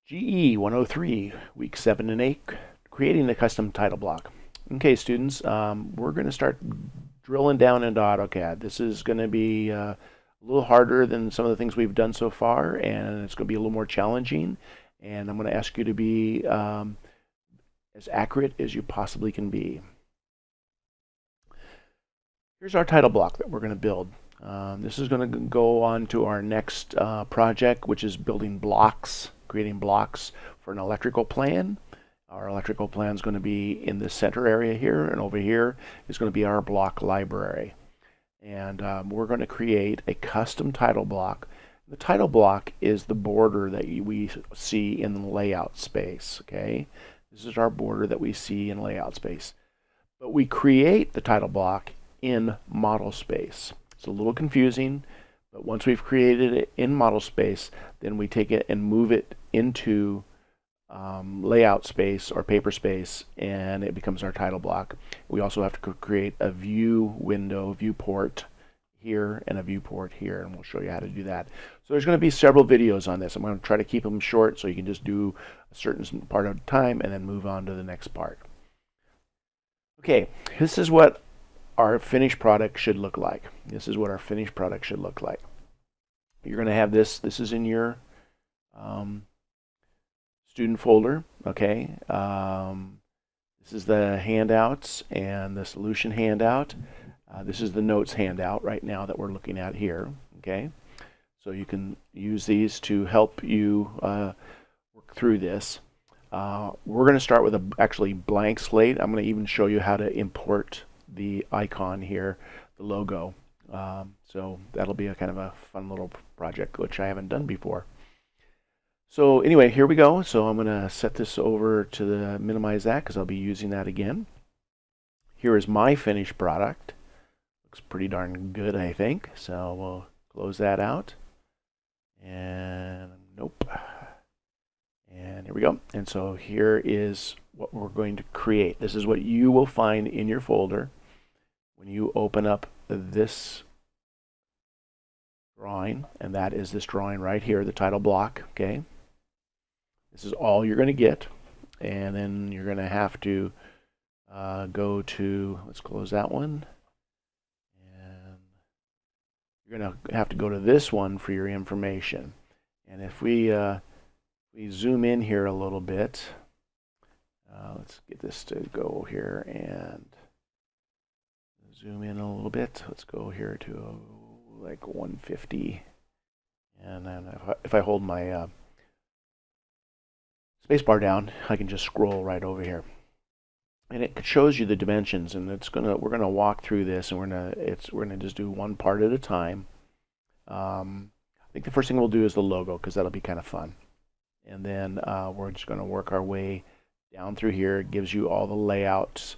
GE 103, week 7 and 8, creating the custom title block. Okay, students, we're going to start drilling down into AutoCAD. This is going to be a little harder than some of the things we've done so far, and it's going to be a little more challenging. And I'm going to ask you to be as accurate as you possibly can be. Here's our title block that we're going to build. This is going to go on to our next project, which is building blocks, creating blocks for an electrical plan. Our electrical plan is going to be in the center area here, and over here is going to be our block library. And we're going to create a custom title block. The title block is the border that we see in the layout space, okay? This is our border that we see in layout space. But we create the title block in model space. It's a little confusing, but once we've created it in model space, then we take it and move it into layout space or paper space, and it becomes our title block. We also have to create a view window, viewport here, and a viewport here, and we'll show you how to do that. So there's going to be several videos on this. I'm going to try to keep them short so you can just do a certain part at a time and then move on to the next part. Okay, this is what our finished product should look like. This is what our finished product should look like. You're going to have this. This is in your student folder, okay? This is the handouts and the solution handout. This is the notes handout right now that we're looking at here, okay? So you can use these to help you work through this. We're going to start with a actually blank slate. I'm going to even show you how to import the icon here, the logo. So that'll be a kind of a fun little project, which I haven't done before. So anyway, here we go. So I'm going to set this over to minimize that because I'll be using that again. Here is my finished product. Looks pretty darn good, I think. So we'll close that out. And nope. And here we go. And so here is what we're going to create. This is what you will find in your folder when you open up this drawing, and that is this drawing right here, the title block, okay? This is all you're going to get, and then you're going to have to go to, let's close that one, and you're going to have to go to this one for your information. And if we zoom in here a little bit, let's get this to go here and zoom in a little bit. Let's go here to like 150, and then if I hold my space bar down, I can just scroll right over here, and it shows you the dimensions. And we're gonna walk through this, and we're gonna just do one part at a time. I think the first thing we'll do is the logo, because that'll be kind of fun, and then we're just going to work our way down through here. It gives you all the layouts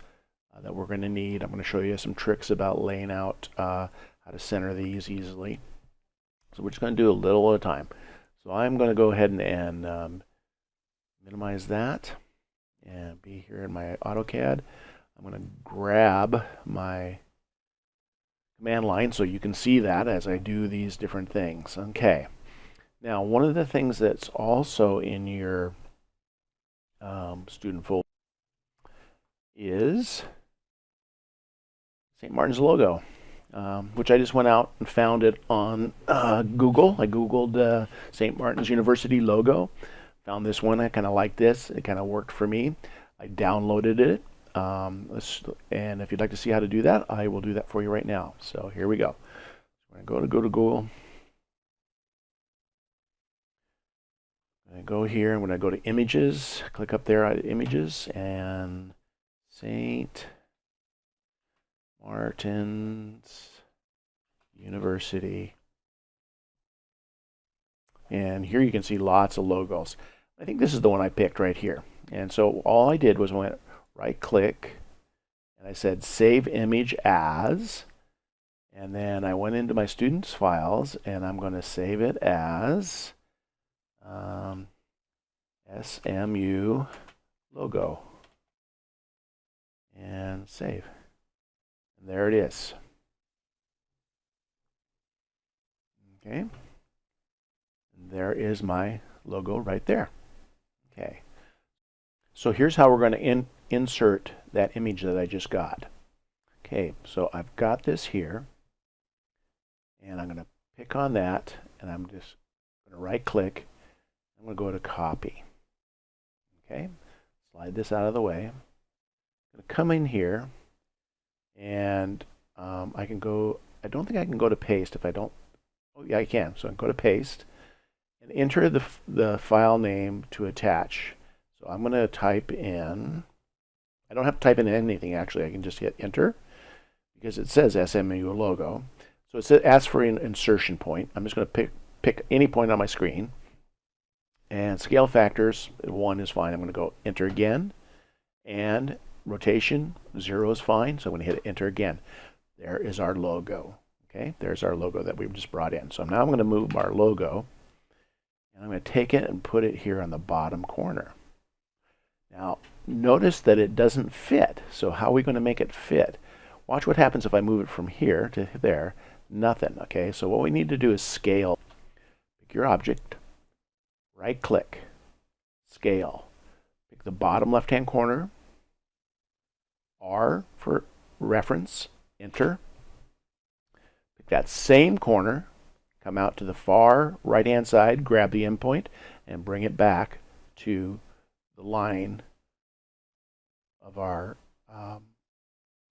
that we're going to need. I'm going to show you some tricks about laying out how to center these easily. So we're just going to do a little at a time. So I'm going to go ahead and minimize that and be here in my AutoCAD. I'm going to grab my command line so you can see that as I do these different things. Okay. Now, one of the things that's also in your student folder is St. Martin's logo, which I just went out and found it on Google. I Googled St. Martin's University logo, found this one. I kind of like this. It kind of worked for me. I downloaded it. And if you'd like to see how to do that, I will do that for you right now. So here we go. I'm going to go to Google. I go here, and when I go to images, click up there at images, and St. Martin's University. And here you can see lots of logos. I think this is the one I picked right here. And so all I did was went right click, and I said save image as, and then I went into my students files, and I'm going to save it as SMU logo, and save. And there it is. Okay. And there is my logo right there. Okay. So here's how we're going to insert that image that I just got. Okay, so I've got this here, and I'm going to pick on that, and I'm just going to right click. I'm going to go to copy. Okay, slide this out of the way. I'm going to come in here, and I can go, I don't think I can go to paste if I don't, oh yeah I can. So I can go to paste and enter the file name to attach. So I'm going to type in, I don't have to type in anything actually, I can just hit enter because it says SMU logo. So it asks for an insertion point. I'm just going to pick any point on my screen. And scale factors, 1 is fine. I'm going to go enter again. And rotation, 0 is fine. So I'm going to hit enter again. There is our logo. Okay, there's our logo that we've just brought in. So now I'm going to move our logo. And I'm going to take it and put it here on the bottom corner. Now, notice that it doesn't fit. So how are we going to make it fit? Watch what happens if I move it from here to there. Nothing. Okay, so what we need to do is scale. Pick your object. Right click, scale, pick the bottom left hand corner, R for reference, enter, pick that same corner, come out to the far right hand side, grab the endpoint, and bring it back to the line of our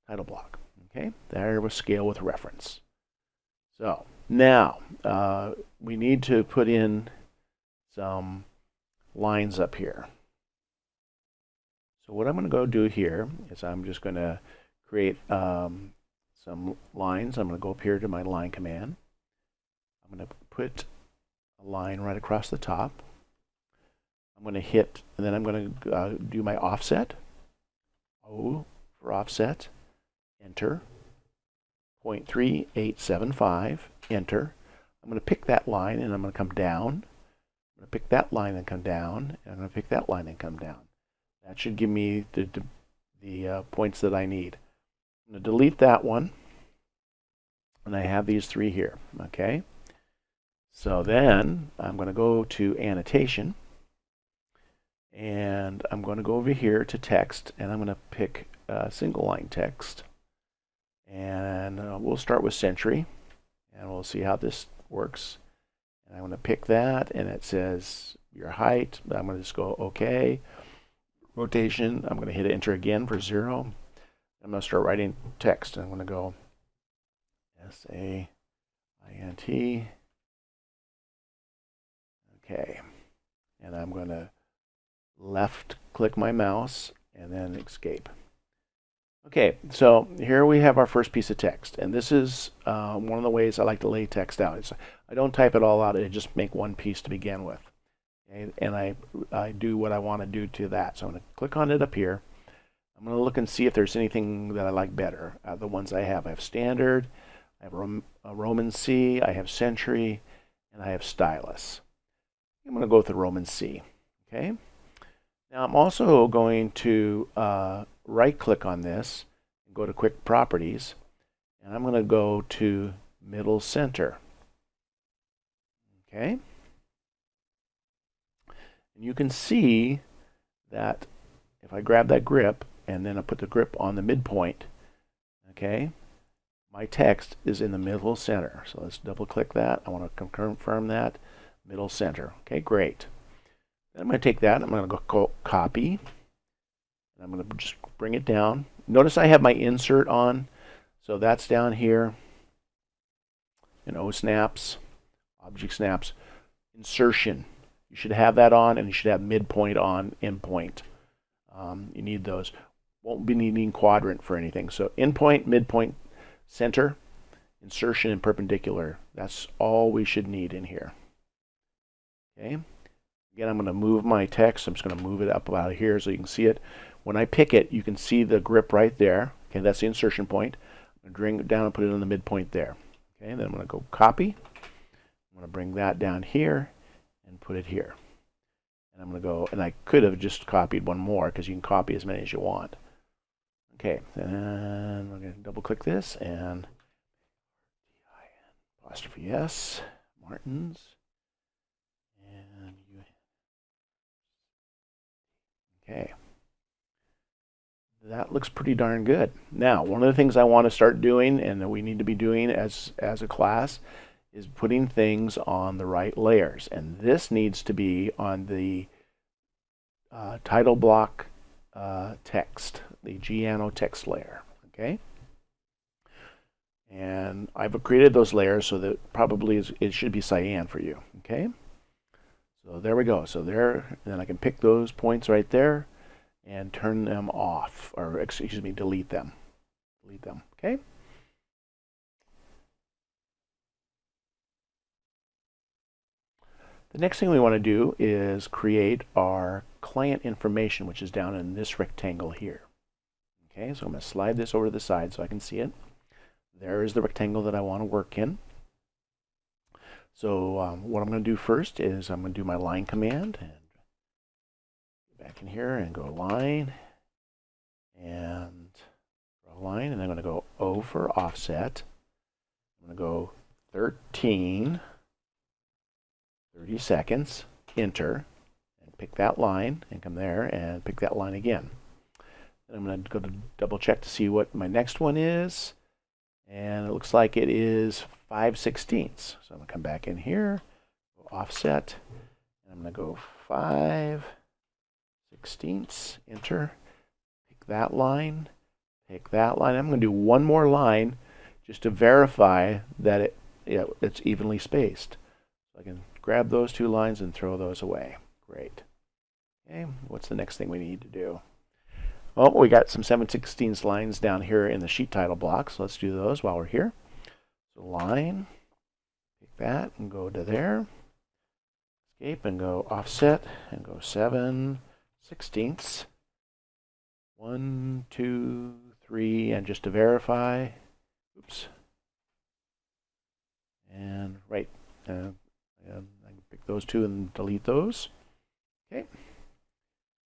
title block. Okay, there was scale with reference. So now we need to put in some lines up here. So what I'm going to go do here is I'm just going to create some lines. I'm going to go up here to my line command. I'm going to put a line right across the top. I'm going to hit, and then I'm going to do my offset. O for offset. Enter. 0.3875. Enter. I'm going to pick that line, and I'm going to come down. I'm going to pick that line and come down, and I'm going to pick that line and come down. That should give me the points that I need. I'm going to delete that one, and I have these 3 here. Okay. So then I'm going to go to annotation, and I'm going to go over here to text, and I'm going to pick single line text, and we'll start with century, and we'll see how this works. And I'm going to pick that, and it says your height. I'm going to just go OK. Rotation, I'm going to hit enter again for 0. I'm going to start writing text. I'm going to go SAINT. Okay. And I'm going to left click my mouse and then escape. Okay, so here we have our first piece of text, and this is one of the ways I like to lay text out. I don't type it all out, I just make one piece to begin with. Okay? And I do what I want to do to that. So I'm going to click on it up here. I'm going to look and see if there's anything that I like better. The ones I have standard, I have a Roman C, I have century, and I have stylus. I'm going to go with the Roman C. Okay. Now I'm also going to right click on this and go to quick properties, and I'm going to go to middle center. Okay. And you can see that if I grab that grip and then I put the grip on the midpoint, okay, my text is in the middle center. So let's double click that. I want to confirm that. Middle center. Okay, great. Then I'm going to take that. I'm going to go copy. And I'm going to just bring it down. Notice I have my insert on. So that's down here. And O snaps, object snaps, insertion. You should have that on, and you should have midpoint on, endpoint. You need those. Won't be needing quadrant for anything. So endpoint, midpoint, center, insertion, and perpendicular. That's all we should need in here. Okay. Again, I'm going to move my text. I'm just going to move it up about here so you can see it. When I pick it, you can see the grip right there. Okay, that's the insertion point. I'm going to bring it down and put it on the midpoint there. Okay, then I'm going to go copy. I'm going to bring that down here and put it here. And I'm going to go, and I could have just copied one more because you can copy as many as you want. Okay, and I'm going to double click this and apostrophe S, Martins. Okay. That looks pretty darn good. Now, one of the things I want to start doing, and that we need to be doing as a class, is putting things on the right layers. And this needs to be on the title block text, the Giano text layer. Okay. And I've created those layers so that probably it should be cyan for you. Okay. So there we go. So there, then I can pick those points right there and turn them off, or excuse me, delete them. Delete them. Okay. The next thing we want to do is create our client information, which is down in this rectangle here. Okay, so I'm going to slide this over to the side so I can see it. There is the rectangle that I want to work in. So what I'm going to do first is I'm going to do my line command, and go back in here and go line, and draw a line, and I'm going to go O for offset. I'm going to go 13, 30 seconds, enter, and pick that line, and come there and pick that line again. Then I'm going to go to double check to see what my next one is, and it looks like it is 5/16. So I'm going to come back in here, go offset, and I'm going to go 5/16, enter, pick that line, pick that line. I'm going to do one more line just to verify that it's evenly spaced. So I can grab those two lines and throw those away. Great. Okay, what's the next thing we need to do? Well, we got some 7/16 lines down here in the sheet title block, so let's do those while we're here. So line, pick that and go to there. Escape and go offset and go 7/16. 1, 2, 3, and just to verify, oops, and right, I can pick those two and delete those. Okay.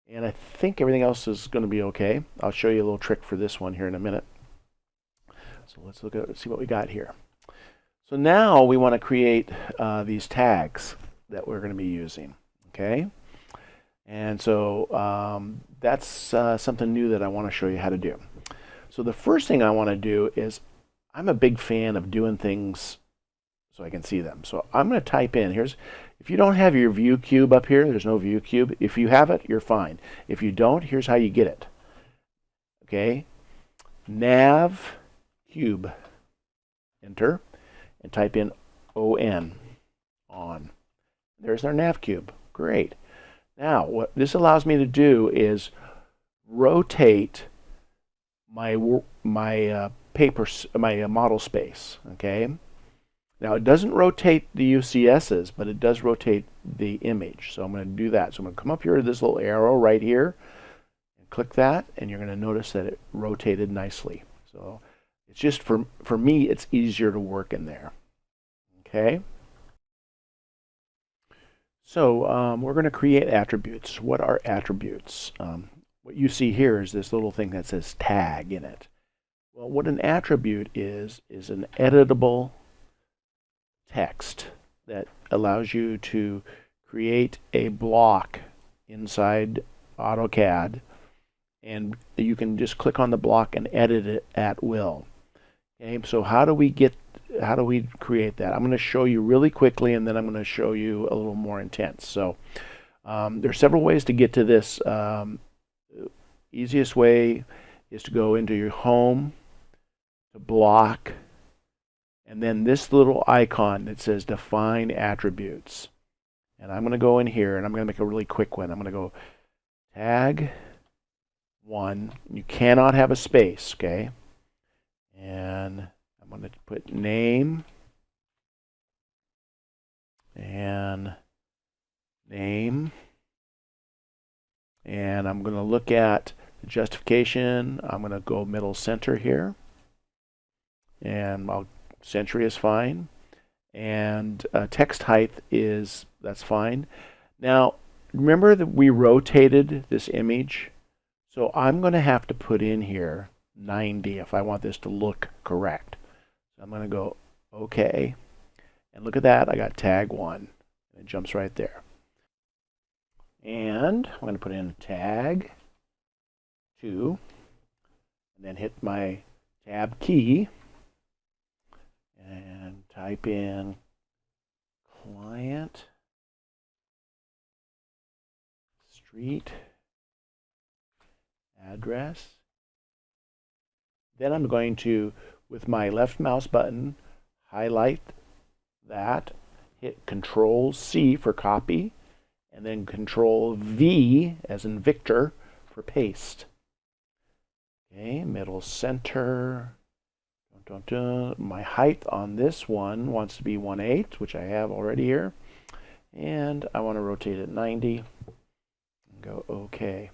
And I think everything else is going to be okay. I'll show you a little trick for this one here in a minute. So let's look at see what we got here. So now we want to create these tags that we're going to be using. Okay. And so that's something new that I want to show you how to do. So the first thing I want to do is, I'm a big fan of doing things so I can see them. So I'm going to type in, if you don't have your view cube up here, there's no view cube. If you have it, you're fine. If you don't, here's how you get it. Okay, nav cube, enter, and type in ON, on. There's our nav cube. Great. Now, what this allows me to do is rotate my model space. Okay. Now, it doesn't rotate the UCSs, but it does rotate the image. So I'm going to do that. So I'm going to come up here to this little arrow right here and click that, and you're going to notice that it rotated nicely. So it's just, for me, it's easier to work in there. Okay. So we're going to create attributes. What are attributes? What you see here is this little thing that says tag in it. Well, what an attribute is an editable text that allows you to create a block inside AutoCAD, and you can just click on the block and edit it at will. Okay, so how do we create that? I'm going to show you really quickly, and then I'm going to show you a little more intense. So there's several ways to get to this. Easiest way is to go into your home, to block, and then this little icon that says define attributes. And I'm going to go in here, and I'm going to make a really quick one. I'm going to go tag 1. You cannot have a space, okay? And I'm going to put name and name. And I'm going to look at the justification. I'm going to go middle center here. And century is fine. And text height that's fine. Now, remember that we rotated this image? So I'm going to have to put in here 90 if I want this to look correct. So I'm going to go OK. And look at that, I got tag 1. It jumps right there. And I'm going to put in tag 2, and then hit my tab key and type in client street address. Then I'm going to, with my left mouse button, highlight that, hit Control C for copy, and then Control V as in Victor for paste. Okay, middle center. My height on this one wants to be 1/8, which I have already here. And I want to rotate it 90 and go OK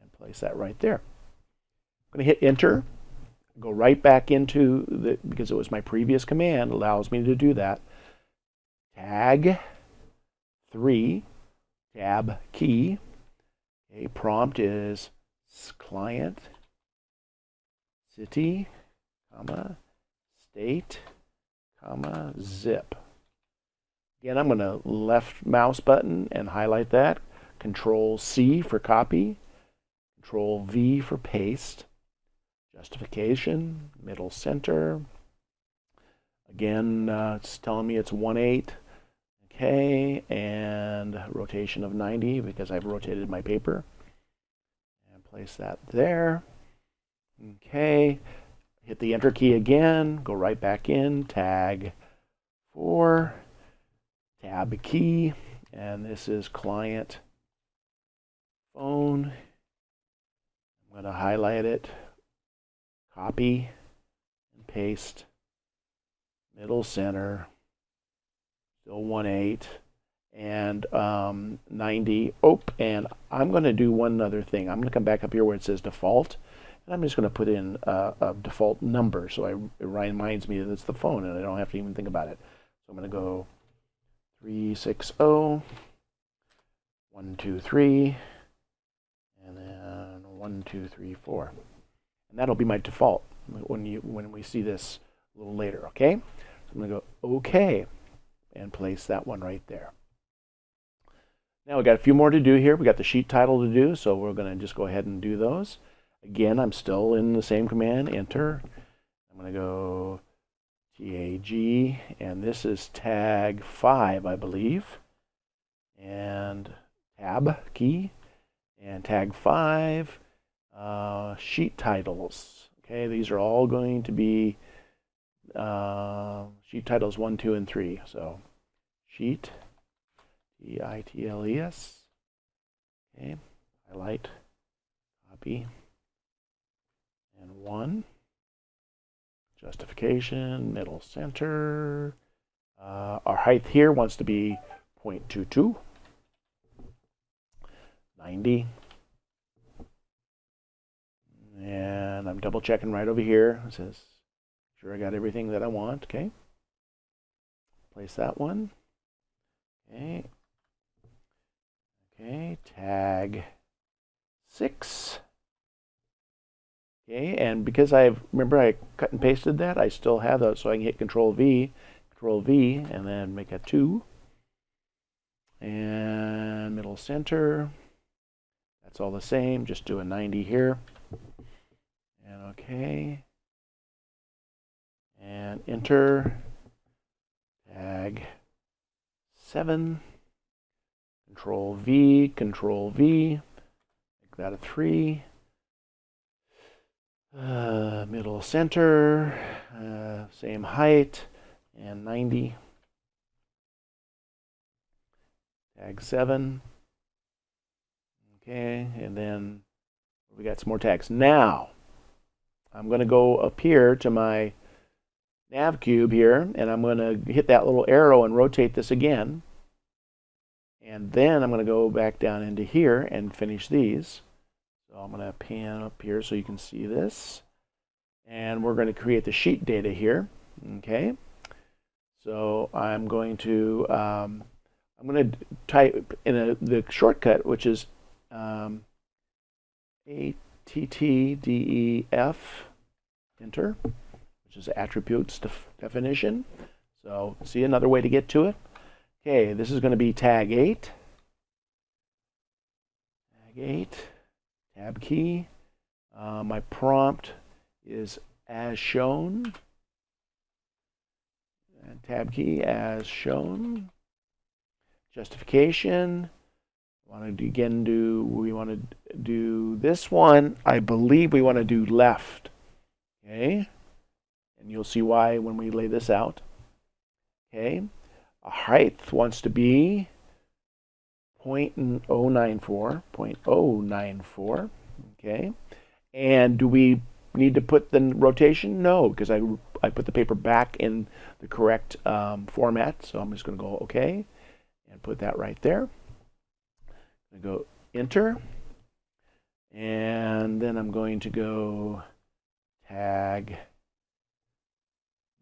and place that right there. I'm going to hit Enter, go right back into the, because it was my previous command, allows me to do that. Tag 3, tab key. Okay, prompt is client, city, comma, state, comma, zip. Again, I'm going to left mouse button and highlight that. Control C for copy. Control V for paste. Justification, middle center. Again, it's telling me it's 1/8. Okay, and rotation of 90 because I've rotated my paper. And place that there. Okay, hit the Enter key again, go right back in, tag 4, tab key, and this is client phone. I'm going to highlight it, copy, and paste, middle center, still 1/8, and 90. Oh, and I'm going to do one other thing. I'm going to come back up here where it says default, and I'm just going to put in a default number so it reminds me that it's the phone and I don't have to even think about it. So I'm going to go 360 123 and then 1 2 3 4, and that'll be my default when we see this a little later. Okay, so I'm going to go OK and place that one right there. Now we got a few more to do here. We got the sheet title to do, so we're going to just go ahead and do those. Again, I'm still in the same command, Enter. I'm going to go TAG, and this is tag 5, I believe, and tab key, and tag 5, sheet titles. Okay, these are all going to be sheet titles 1, 2, and 3. So sheet, TITLES. Okay, highlight, copy, and 1. Justification, middle center. Our height here wants to be 0.22, 90. And I'm double checking right over here. It says, sure I got everything that I want. Okay. Place that one. Okay. Okay, tag 6. Okay, and because remember I cut and pasted that, I still have those, so I can hit Control V, and then make a 2. And middle center, that's all the same, just do a 90 here. And OK. And Enter, tag 7, Control V, make that a 3. Middle center, same height, and 90. Tag 7. Okay, and then we got some more tags. Now, I'm going to go up here to my nav cube here, and I'm going to hit that little arrow and rotate this again. And then I'm going to go back down into here and finish these. So I'm going to pan up here so you can see this. And we're going to create the sheet data here. Okay. So I'm going to type in the shortcut, which is ATTDEF, enter, which is attributes definition. So see another way to get to it. Okay, this is going to be tag 8. Tag 8, tab key. My prompt is as shown. And tab key as shown. Justification. We want to do this one. I believe we want to do left. Okay. And you'll see why when we lay this out. Okay. A height wants to be 0.094. Okay. And do we need to put the rotation? No, because I put the paper back in the correct format. So I'm just going to go OK and put that right there. I'm going to go Enter. And then I'm going to go tag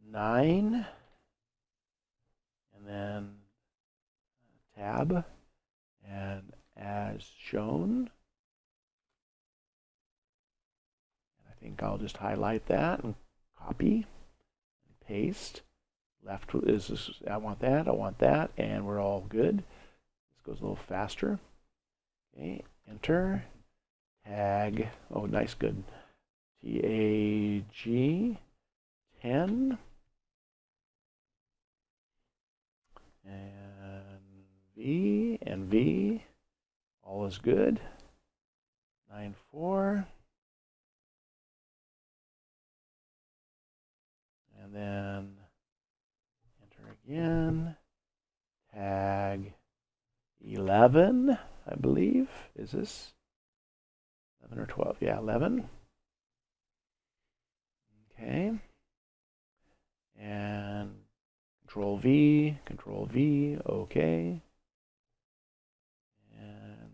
9. And then tab. And as shown. I think I'll just highlight that and copy and paste. Left is, I want that, and we're all good. This goes a little faster. Okay, enter, tag, oh, nice, good. TAG 10, and V, all is good. 9.4. And then enter again, tag 11, I believe. Is this 11 or 12? Yeah, 11. Okay. And Control V, okay. And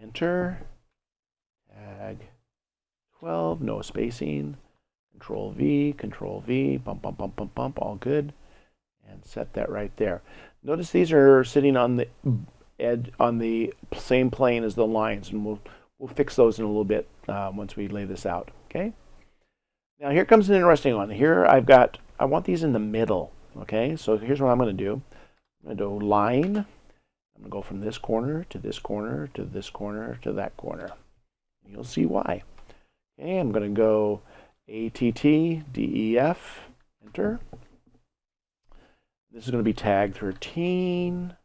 enter, tag 12, no spacing. Control V, bump, all good. And set that right there. Notice these are sitting on the edge, on the same plane as the lines, and we'll fix those in a little bit once we lay this out, okay? Now here comes an interesting one. Here I want these in the middle, okay? So here's what I'm going to do. I'm going to do line. I'm going to go from this corner to this corner to this corner to that corner. You'll see why. Okay, I'm going to go ATT, DEF, enter. This is going to be tag 13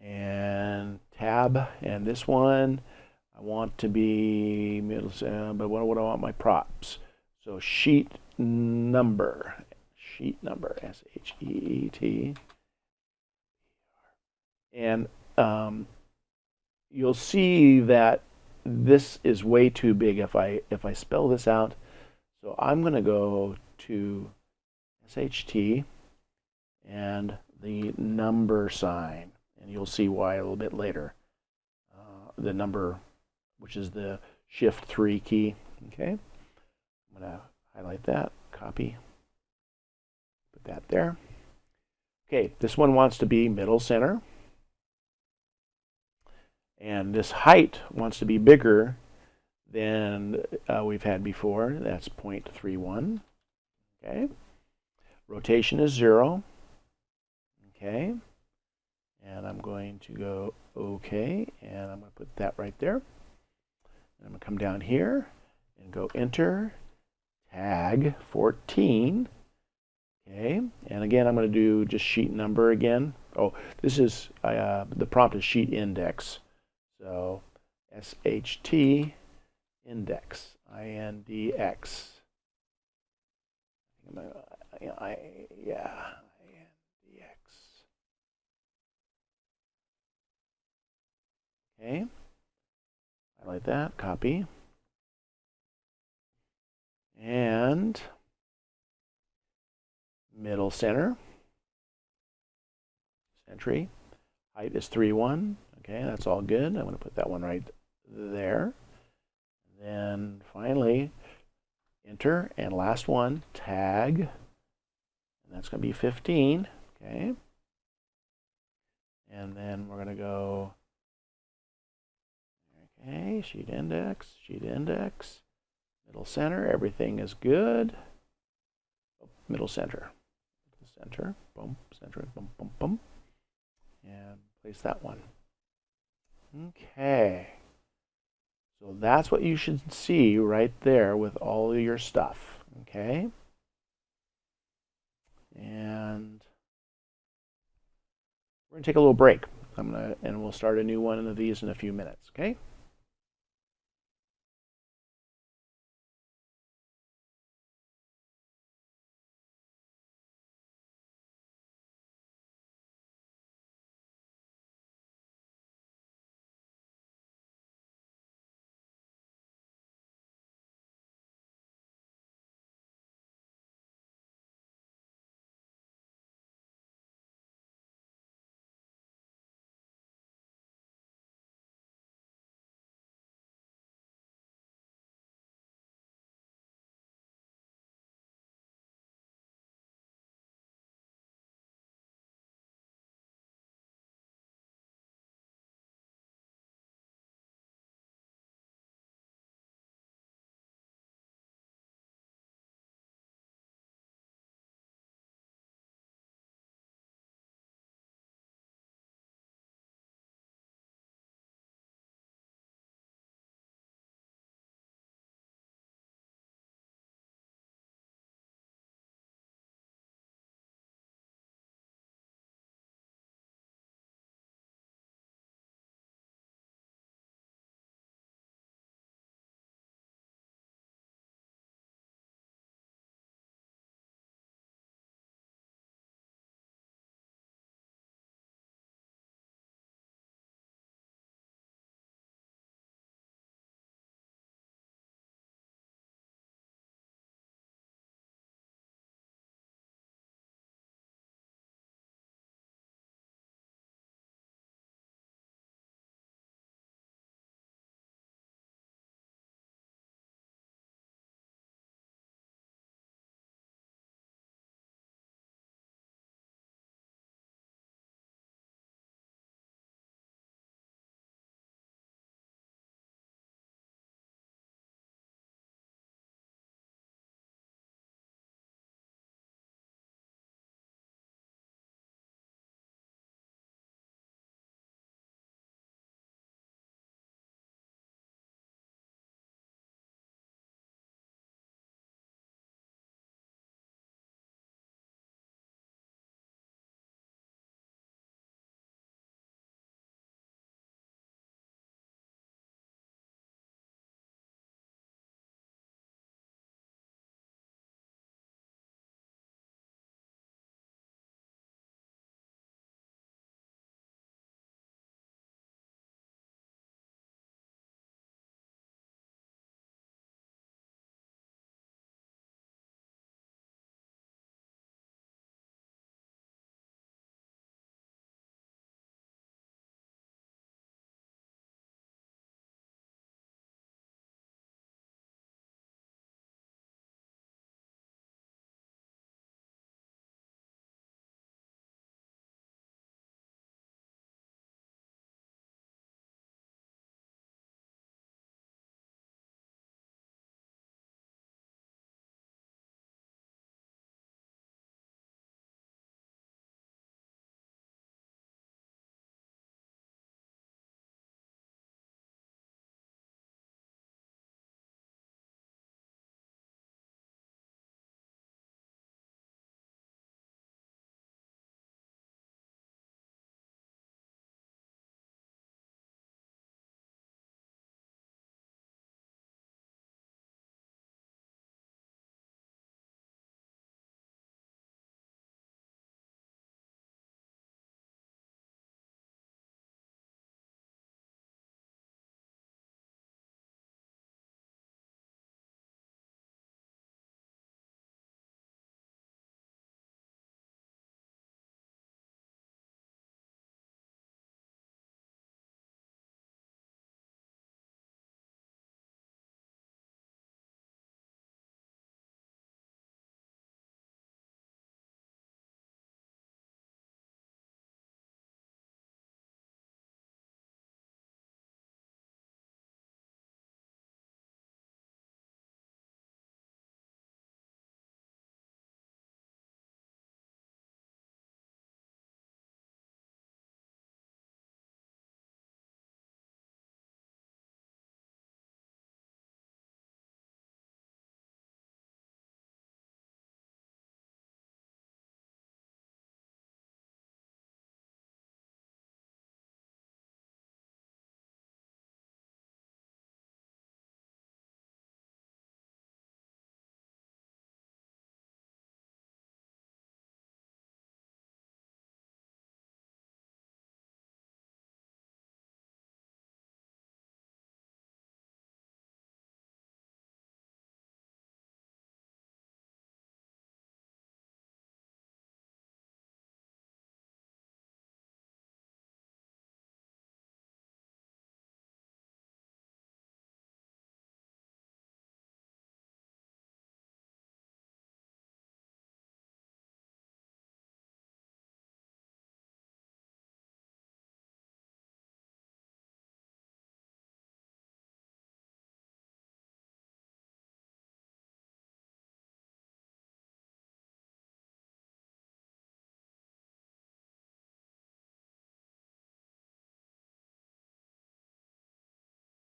and tab, and this one I want to be middle, but what do I want my props? So sheet number, SHEET. And you'll see that this is way too big if I spell this out. So I'm going to go to SHT and the number sign, and you'll see why a little bit later. The number, which is the Shift 3 key. Okay, I'm going to highlight that, copy, put that there. Okay, this one wants to be middle center. And this height wants to be bigger than we've had before. That's 0.31. Okay. Rotation is 0. Okay. And I'm going to go OK. And I'm going to put that right there. And I'm going to come down here and go Enter, tag 14. Okay. And again, I'm going to do just sheet number again. Oh, this is, the prompt is sheet index. So SHT index, INDX. INDX. Okay. Highlight that, copy. And middle center. Century. Height is 3.1. Okay, that's all good. I'm going to put that one right there. And then finally, enter, and last one, tag. And that's going to be 15. Okay. And then we're going to go, okay, sheet index, middle center, everything is good. Oh, middle center, boom, center, boom, boom, boom. And place that one. Okay. So that's what you should see right there with all of your stuff. Okay. And we're going to take a little break. And we'll start a new one of these in a few minutes. Okay.